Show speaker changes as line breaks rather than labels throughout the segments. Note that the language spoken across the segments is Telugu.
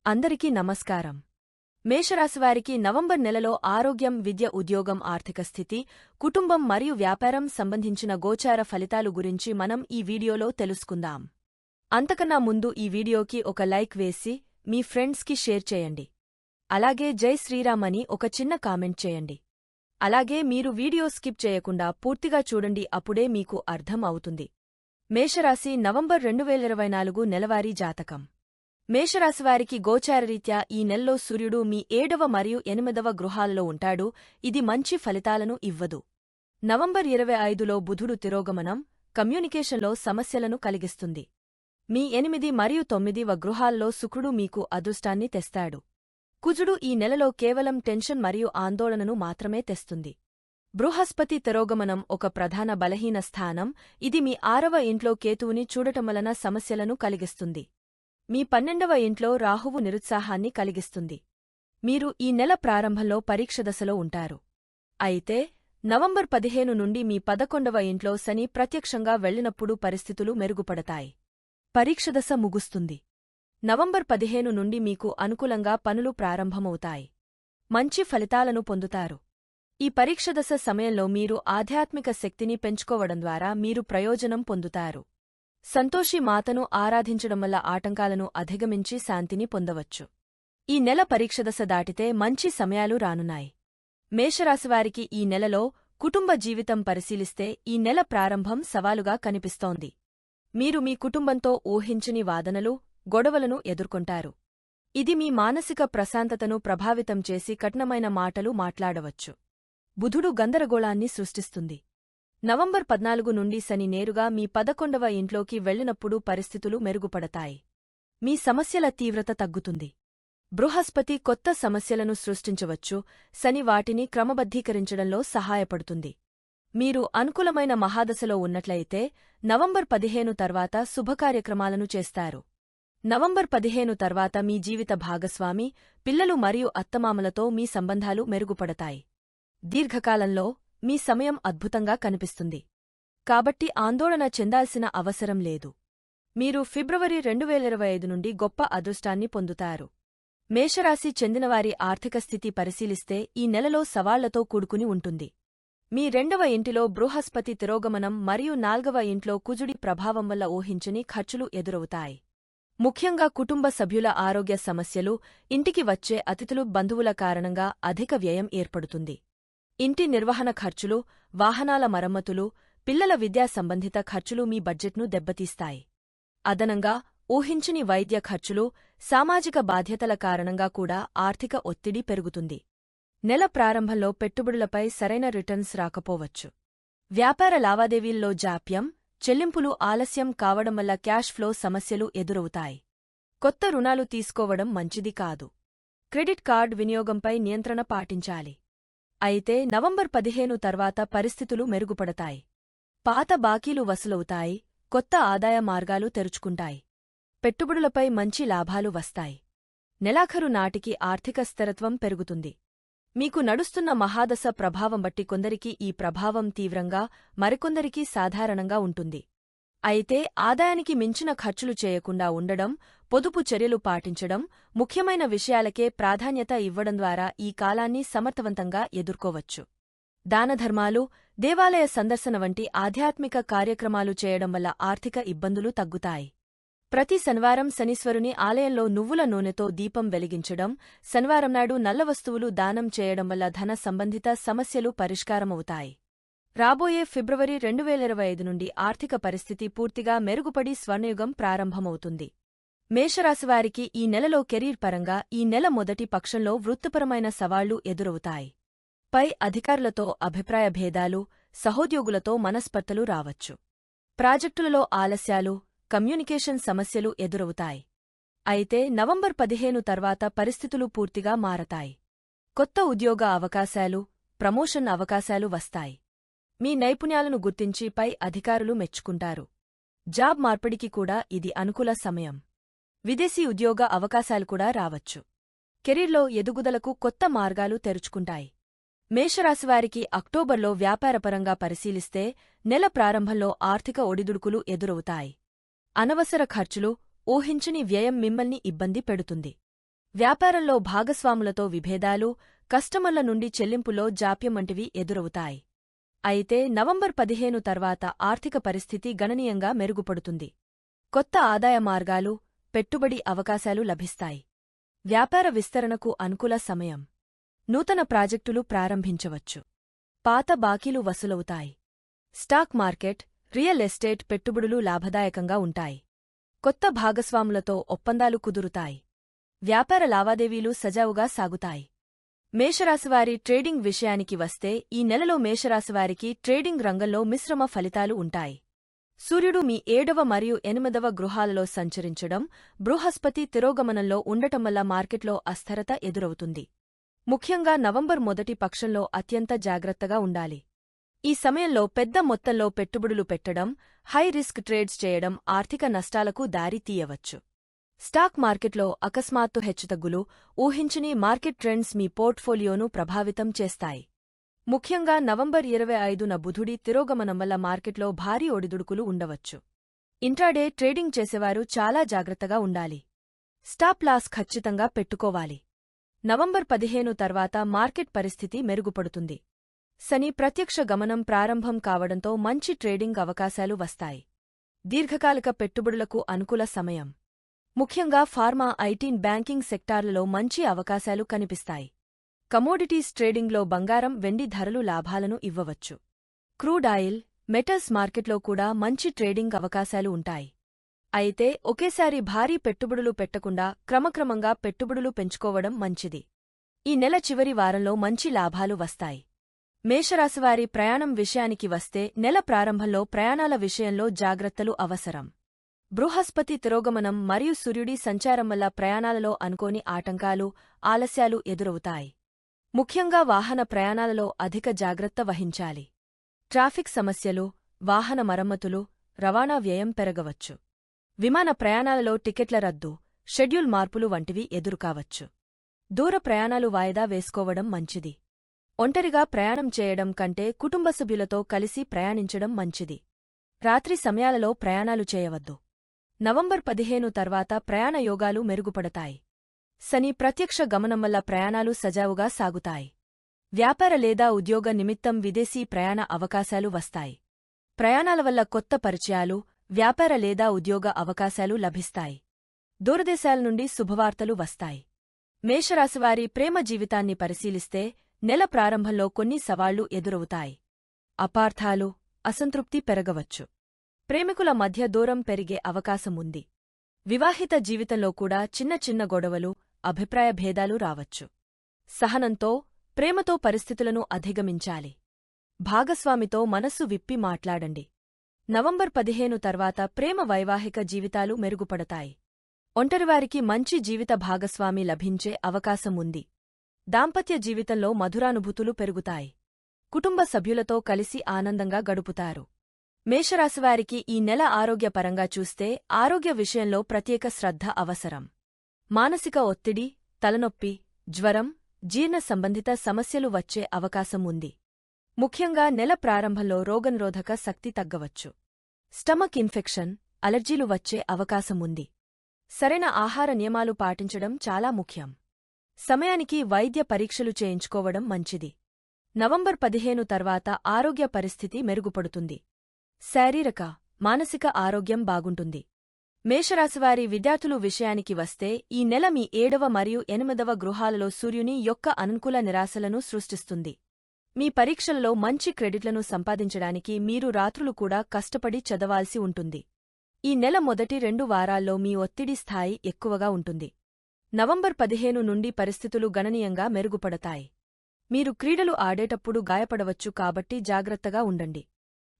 అందరికీ నమస్కారం. మేషరాశివారికి నవంబర్ నెలలో ఆరోగ్యం, విద్య, ఉద్యోగం, ఆర్థిక స్థితి, కుటుంబం మరియు వ్యాపారం సంబంధించిన గోచార ఫలితాలు గురించి మనం ఈ వీడియోలో తెలుసుకుందాం. అంతకన్నా ముందు ఈ వీడియోకి ఒక లైక్ వేసి మీ ఫ్రెండ్స్కి షేర్ చేయండి. అలాగే జై శ్రీరామ్ అని ఒక చిన్న కామెంట్ చేయండి. అలాగే మీరు వీడియో స్కిప్ చేయకుండా పూర్తిగా చూడండి, అప్పుడే మీకు అర్థం అవుతుంది. మేషరాశి నవంబర్ 2024 నెలవారీ జాతకం. మేషరాశివారికి గోచారరీత్యా ఈ నెలలో సూర్యుడు మీ 7వ మరియు 8వ గృహాలలో ఉంటాడు. ఇది మంచి ఫలితాలను ఇవ్వదు. నవంబర్ 25లో బుధుడు తిరోగమనం కమ్యూనికేషన్లో సమస్యలను కలిగిస్తుంది. మీ 8 మరియు 9వ గృహాల్లో శుక్రుడు మీకు అదృష్టాన్ని తెస్తాడు. కుజుడు ఈ నెలలో కేవలం టెన్షన్ మరియు ఆందోళనను మాత్రమే తెస్తుంది. బృహస్పతి తిరోగమనం ఒక ప్రధాన బలహీన స్థానం. ఇది మీ 6వ ఇంట్లో కేతువుని చూడటం వలన సమస్యలను కలిగిస్తుంది. మీ 12వ ఇంట్లో రాహువు నిరుత్సాహాన్ని కలిగిస్తుంది. మీరు ఈ నెల ప్రారంభంలో పరీక్ష దశలో ఉంటారు. అయితే నవంబర్ 15 నుండి మీ 11వ ఇంట్లో శని ప్రత్యక్షంగా వెళ్లినప్పుడు పరిస్థితులు మెరుగుపడతాయి. పరీక్ష దశ ముగుస్తుంది. నవంబర్ 15 నుండి మీకు అనుకూలంగా పనులు ప్రారంభమవుతాయి. మంచి ఫలితాలను పొందుతారు. ఈ పరీక్ష దశ సమయంలో మీరు ఆధ్యాత్మిక శక్తిని పెంచుకోవడం ద్వారా మీరు ప్రయోజనం పొందుతారు. సంతోషి మాతను ఆరాధించడం వల్ల ఆటంకాలను అధిగమించి శాంతిని పొందవచ్చు. ఈ నెల పరీక్షదశ దాటితే మంచి సమయాలు రానున్నాయి. మేషరాశివారికి ఈ నెలలో కుటుంబ జీవితం పరిశీలిస్తే ఈ నెల ప్రారంభం సవాలుగా కనిపిస్తోంది. మీరు మీ కుటుంబంతో ఊహించని వాదనలు, గొడవలను ఎదుర్కొంటారు. ఇది మీ మానసిక ప్రశాంతతను ప్రభావితం చేసి కఠినమైన మాటలు మాట్లాడవచ్చు. బుధుడు గందరగోళాన్ని సృష్టిస్తుంది. నవంబర్ 14 నుండి శని నేరుగా మీ 11వ ఇంట్లోకి వెళ్లినప్పుడు పరిస్థితులు మెరుగుపడతాయి. మీ సమస్యల తీవ్రత తగ్గుతుంది. బృహస్పతి కొత్త సమస్యలను సృష్టించవచ్చు. శని వాటిని క్రమబద్ధీకరించడంలో సహాయపడుతుంది. మీరు అనుకూలమైన మహాదశలో ఉన్నట్లయితే నవంబర్ 15 తర్వాత శుభకార్యక్రమాలను చేస్తారు. నవంబర్ 15 తర్వాత మీ జీవిత భాగస్వామి, పిల్లలు మరియు అత్తమామలతో మీ సంబంధాలు మెరుగుపడతాయి. దీర్ఘకాలంలో మీ సమయం అద్భుతంగా కనిపిస్తుంది. కాబట్టి ఆందోళన చెందాల్సిన అవసరం లేదు. మీరు ఫిబ్రవరి 2025 నుండి గొప్ప అదృష్టాన్ని పొందుతారు. మేషరాశి చెందినవారి ఆర్థిక స్థితి పరిశీలిస్తే ఈ నెలలో సవాళ్లతో కూడుకుని ఉంటుంది. మీ 2వ ఇంటిలో బృహస్పతి తిరోగమనం మరియు 4వ ఇంట్లో కుజుడి ప్రభావం వల్ల ఊహించని ఖర్చులు ఎదురవుతాయి. ముఖ్యంగా కుటుంబ సభ్యుల ఆరోగ్య సమస్యలు, ఇంటికి వచ్చే అతిథులు, బంధువుల కారణంగా అధిక వ్యయం ఏర్పడుతుంది. ఇంటి నిర్వహణ ఖర్చులు, వాహనాల మరమ్మతులు, పిల్లల విద్యా సంబంధిత ఖర్చులు మీ బడ్జెట్ను దెబ్బతీస్తాయి. అదనంగా ఊహించని వైద్య ఖర్చులు, సామాజిక బాధ్యతల కారణంగా కూడా ఆర్థిక ఒత్తిడి పెరుగుతుంది. నెల ప్రారంభంలో పెట్టుబడులపై సరైన రిటర్న్స్ రాకపోవచ్చు. వ్యాపార లావాదేవీల్లో జాప్యం, చెల్లింపులు ఆలస్యం కావడం వల్ల క్యాష్ ఫ్లో సమస్యలు ఎదురవుతాయి. కొత్త రుణాలు తీసుకోవడం మంచిది కాదు. క్రెడిట్ కార్డ్ వినియోగంపై నియంత్రణ పాటించాలి. అయితే నవంబర్ 15 తర్వాత పరిస్థితులు మెరుగుపడతాయి. పాత బాకీలు వసూలవుతాయి. కొత్త ఆదాయ మార్గాలు తెరుచుకుంటాయి. పెట్టుబడులపై మంచి లాభాలు వస్తాయి. నెలాఖరు నాటికి ఆర్థిక స్థిరత్వం పెరుగుతుంది. మీకు నడుస్తున్న మహాదశ ప్రభావం బట్టి కొందరికి ఈ ప్రభావం తీవ్రంగా, మరికొందరికి సాధారణంగా ఉంటుంది. అయితే ఆదాయానికి మించిన ఖర్చులు చేయకుండా ఉండడం, పొదుపు చర్యలు పాటించడం, ముఖ్యమైన విషయాలకే ప్రాధాన్యత ఇవ్వడం ద్వారా ఈ కాలాన్ని సమర్థవంతంగా ఎదుర్కోవచ్చు. దానధర్మాలు, దేవాలయ సందర్శన వంటి ఆధ్యాత్మిక కార్యక్రమాలు చేయడం వల్ల ఆర్థిక ఇబ్బందులు తగ్గుతాయి. ప్రతి శనివారం శనీశ్వరుని ఆలయంలో నువ్వుల నూనెతో దీపం వెలిగించడం, శనివారం నాడు నల్ల వస్తువులు దానం చేయడం వల్ల ధన సంబంధిత సమస్యలు పరిష్కారమవుతాయి. రాబోయే ఫిబ్రవరి 2025 నుండి ఆర్థిక పరిస్థితి పూర్తిగా మెరుగుపడి స్వర్ణయుగం ప్రారంభమవుతుంది. మేషరాశివారికి ఈ నెలలో కెరీర్ పరంగా ఈ నెల మొదటి పక్షంలో వృత్తిపరమైన సవాళ్లు ఎదురవుతాయి. పై అధికారులతో అభిప్రాయ భేదాలు, సహోద్యోగులతో మనస్పర్ధలు రావచ్చు. ప్రాజెక్టులలో ఆలస్యాలు, కమ్యూనికేషన్ సమస్యలు ఎదురవుతాయి. అయితే నవంబర్ 15 తర్వాత పరిస్థితులు పూర్తిగా మారతాయి. కొత్త ఉద్యోగ అవకాశాలు, ప్రమోషన్ అవకాశాలు వస్తాయి. మీ నైపుణ్యాలను గుర్తించి పై అధికారులు మెచ్చుకుంటారు. జాబ్ మార్పిడికి కూడా ఇది అనుకూల సమయం. విదేశీ ఉద్యోగ అవకాశాలు కూడా రావచ్చు. కెరీర్లో ఎదుగుదలకు కొత్త మార్గాలు తెరుచుకుంటాయి. మేషరాశివారికి అక్టోబర్లో వ్యాపారపరంగా పరిశీలిస్తే నెల ప్రారంభంలో ఆర్థిక ఒడిదుడుకులు ఎదురవుతాయి. అనవసర ఖర్చులు, ఊహించని వ్యయం మిమ్మల్ని ఇబ్బంది పెడుతుంది. వ్యాపారంలో భాగస్వాములతో విభేదాలు, కస్టమర్ల నుండి చెల్లింపులో జాప్యం వంటివి ఎదురవుతాయి. అయితే నవంబర్ 15 తర్వాత ఆర్థిక పరిస్థితి గణనీయంగా మెరుగుపడుతుంది. కొత్త ఆదాయ మార్గాలు, పెట్టుబడి అవకాశాలు లభిస్తాయి. వ్యాపార విస్తరణకు అనుకూల సమయం. నూతన ప్రాజెక్టులు ప్రారంభించవచ్చు. పాత బాకీలు వసూలవుతాయి. స్టాక్ మార్కెట్, రియల్ ఎస్టేట్ పెట్టుబడులు లాభదాయకంగా ఉంటాయి. కొత్త భాగస్వాములతో ఒప్పందాలు కుదురుతాయి. వ్యాపార లావాదేవీలు సజావుగా సాగుతాయి. మేషరాశివారి ట్రేడింగ్ విషయానికి వస్తే ఈ నెలలో మేషరాశివారికి ట్రేడింగ్ రంగంలో మిశ్రమ ఫలితాలు ఉంటాయి. సూర్యుడు మీ 7వ మరియు 8వ గృహాలలో సంచరించడం, బృహస్పతి తిరోగమనంలో ఉండటం వల్ల మార్కెట్లో అస్థిరత ఎదురవుతుంది. ముఖ్యంగా నవంబర్ మొదటి పక్షంలో అత్యంత జాగ్రత్తగా ఉండాలి. ఈ సమయంలో పెద్ద మొత్తంలో పెట్టుబడులు పెట్టడం, హై రిస్క్ ట్రేడ్స్ చేయడం ఆర్థిక నష్టాలకు దారి తీయవచ్చు. స్టాక్ మార్కెట్లో అకస్మాత్తు హెచ్చుతగ్గులు, ఊహించని మార్కెట్ ట్రెండ్స్ మీ పోర్ట్ఫోలియోను ప్రభావితం చేస్తాయి. ముఖ్యంగా నవంబర్ 25న బుధుడి తిరోగమనం వల్ల మార్కెట్లో భారీ ఒడిదుడుకులు ఉండవచ్చు. ఇంట్రాడే ట్రేడింగ్ చేసేవారు చాలా జాగ్రత్తగా ఉండాలి. స్టాప్ లాస్ ఖచ్చితంగా పెట్టుకోవాలి. నవంబర్ 15 తర్వాత మార్కెట్ పరిస్థితి మెరుగుపడుతుంది. శని ప్రత్యక్ష గమనం ప్రారంభం కావడంతో మంచి ట్రేడింగ్ అవకాశాలు వస్తాయి. దీర్ఘకాలిక పెట్టుబడులకు అనుకూల సమయం. ముఖ్యంగా ఫార్మా, ఐటీ, బ్యాంకింగ్ సెక్టార్లలో మంచి అవకాశాలు కనిపిస్తాయి. కమోడిటీస్ ట్రేడింగ్లో బంగారం, వెండి ధరలు లాభాలను ఇవ్వవచ్చు. క్రూడ్ ఆయిల్, మెటల్స్ మార్కెట్లో కూడా మంచి ట్రేడింగ్ అవకాశాలు ఉంటాయి. అయితే ఒకేసారి భారీ పెట్టుబడులు పెట్టకుండా క్రమక్రమంగా పెట్టుబడులు పెంచుకోవడం మంచిది. ఈ నెల చివరి వారంలో మంచి లాభాలు వస్తాయి. మేషరాశివారి ప్రయాణం విషయానికి వస్తే నెల ప్రారంభంలో ప్రయాణాల విషయంలో జాగ్రత్తలు అవసరం. బృహస్పతి తిరోగమనం మరియు సూర్యుడి సంచారం వల్ల ప్రయాణాలలో అనుకోని ఆటంకాలు, ఆలస్యాలు ఎదురవుతాయి. ముఖ్యంగా వాహన ప్రయాణాలలో అధిక జాగ్రత్త వహించాలి. ట్రాఫిక్ సమస్యలు, వాహన మరమ్మతులు, రవాణా వ్యయం పెరగవచ్చు. విమాన ప్రయాణాలలో టికెట్ల రద్దు, షెడ్యూల్ మార్పులు వంటివి ఎదురుకావచ్చు. దూర ప్రయాణాలు వాయిదా వేసుకోవడం మంచిది. ఒంటరిగా ప్రయాణం చేయడం కంటే కుటుంబ సభ్యులతో కలిసి ప్రయాణించడం మంచిది. రాత్రి సమయాలలో ప్రయాణాలు చేయవద్దు. నవంబర్ 15 తర్వాత ప్రయాణ యోగాలు మెరుగుపడతాయి. శని ప్రత్యక్ష గమనం వల్ల ప్రయాణాలు సజావుగా సాగుతాయి. వ్యాపార లేదా ఉద్యోగ నిమిత్తం విదేశీ ప్రయాణ అవకాశాలు వస్తాయి. ప్రయాణాల వల్ల కొత్త పరిచయాలు, వ్యాపార లేదా ఉద్యోగ అవకాశాలు లభిస్తాయి. దూరదేశాల నుండి శుభవార్తలు వస్తాయి. మేషరాశివారి ప్రేమ జీవితాన్ని పరిశీలిస్తే నెల ప్రారంభంలో కొన్ని సవాళ్లు ఎదురవుతాయి. అపార్థాలు, అసంతృప్తి పెరగవచ్చు. ప్రేమికుల మధ్య దూరం పెరిగే అవకాశముంది. వివాహిత జీవితంలో కూడా చిన్న చిన్న గొడవలు, అభిప్రాయ భేదాలు రావచ్చు. సహనంతో, ప్రేమతో పరిస్థితులను అధిగమించాలి. భాగస్వామితో మనస్సు విప్పి మాట్లాడండి. నవంబర్ 15 తర్వాత ప్రేమ, వైవాహిక జీవితాలు మెరుగుపడతాయి. ఒంటరివారికి మంచి జీవిత భాగస్వామి లభించే అవకాశం ఉంది. దాంపత్య జీవితంలో మధురానుభూతులు పెరుగుతాయి. కుటుంబ సభ్యులతో కలిసి ఆనందంగా గడుపుతారు. మేషరాశివారికి ఈ నెల ఆరోగ్యపరంగా చూస్తే ఆరోగ్య విషయంలో ప్రత్యేక శ్రద్ధ అవసరం. మానసిక ఒత్తిడి, తలనొప్పి, జ్వరం, జీర్ణ సంబంధిత సమస్యలు వచ్చే అవకాశం ఉంది. ముఖ్యంగా నెల ప్రారంభంలో రోగనిరోధక శక్తి తగ్గవచ్చు. స్టమక్ ఇన్ఫెక్షన్, అలర్జీలు వచ్చే అవకాశముంది. సరైన ఆహార నియమాలు పాటించడం చాలా ముఖ్యం. సమయానికి వైద్య పరీక్షలు చేయించుకోవడం మంచిది. నవంబర్ 15 తర్వాత ఆరోగ్య పరిస్థితి మెరుగుపడుతుంది. శారీరక, మానసిక ఆరోగ్యం బాగుంటుంది. మేషరాశివారి విద్యార్థులు విషయానికి వస్తే ఈ నెల మీ 7వ మరియు 8వ గృహాలలో సూర్యుని యొక్క అనుకూల నిరాశలను సృష్టిస్తుంది. మీ పరీక్షలలో మంచి క్రెడిట్లను సంపాదించడానికి మీరు రాత్రులు కూడా కష్టపడి చదవాల్సి ఉంటుంది. ఈ నెల మొదటి 2 వారాల్లో మీ ఒత్తిడి స్థాయి ఎక్కువగా ఉంటుంది. నవంబర్ 15 నుండి పరిస్థితులు గణనీయంగా మెరుగుపడతాయి. మీరు క్రీడలు ఆడేటప్పుడు గాయపడవచ్చు కాబట్టి జాగ్రత్తగా ఉండండి.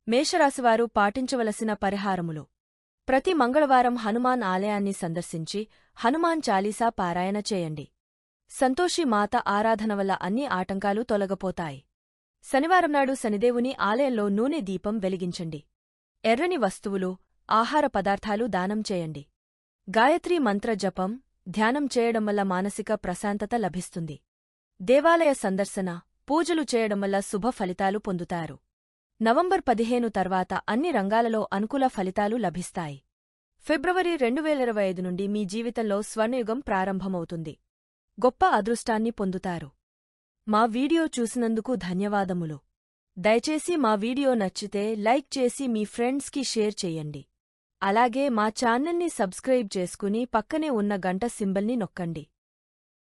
మేషరాశివారు పాటించవలసిన పరిహారములు. ప్రతి మంగళవారం హనుమాన్ ఆలయాన్ని సందర్శించి హనుమాన్ చాలీసా పారాయణ చేయండి. సంతోషి మాత ఆరాధన వల్ల అన్ని ఆటంకాలు తొలగపోతాయి. శనివారం నాడు శనిదేవుని ఆలయంలో నూనె దీపం వెలిగించండి. ఎర్రని వస్తువులు, ఆహార పదార్థాలు దానం చేయండి. గాయత్రీ మంత్ర జపం, ధ్యానం చేయడం వల్ల మానసిక ప్రశాంతత లభిస్తుంది. దేవాలయ సందర్శన, పూజలు చేయడం వల్ల శుభ ఫలితాలు పొందుతారు. నవంబర్ 15 తర్వాత అన్ని రంగాలలో అనుకూల ఫలితాలు లభిస్తాయి. ఫిబ్రవరి 2025 నుండి మీ జీవితంలో స్వర్ణయుగం ప్రారంభమవుతుంది. గొప్ప అదృష్టాన్ని పొందుతారు. మా వీడియో చూసినందుకు ధన్యవాదములు. దయచేసి మా వీడియో నచ్చితే లైక్ చేసి మీ ఫ్రెండ్స్కి షేర్ చెయ్యండి. అలాగే మా ఛానల్ని సబ్స్క్రైబ్ చేసుకుని పక్కనే ఉన్న గంట సింబల్ని నొక్కండి.